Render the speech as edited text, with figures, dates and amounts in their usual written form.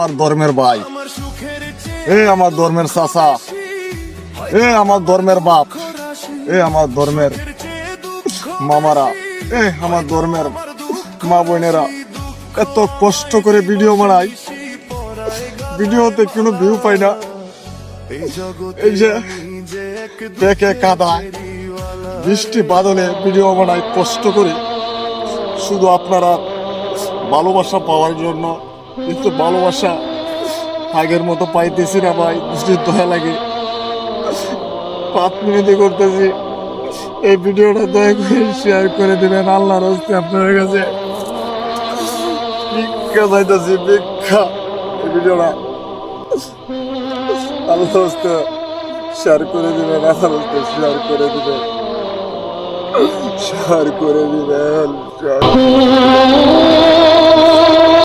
আমার ধর্মের ভাই, এ আমার ধর্মের চাচা, এ আমার ধর্মের বাপ, এ আমার ধর্মের মামারা, এ আমার ধর্মের মা বোনেরা, এত কষ্ট করে ভিডিও বানাই, ভিডিওতে কোনো ভিউ পাই না। এই যে দেখে কাদা বৃষ্টি বাদলে ভিডিও বানাই কষ্ট করে, শুধু আপনারা ভালোবাসা পাওয়ার জন্য। কিন্তু ভালোবাসা আগের মতো পাইতেছি না ভাই, বৃষ্টির দয়া লাগে। 5 মিনিটে করতেছি, এই ভিডিওটা দয়া করে শেয়ার করে দিবেন আল্লাহর হস্তে। আপনার কাছে ভিক্ষা চাইতেছি, ভিক্ষা। এই ভিডিওটা আল্লাহর হস্তে শেয়ার করে দিবেন, আল্লাহর হস্তে শেয়ার করে দিবেন, শেয়ার করে দিবেন।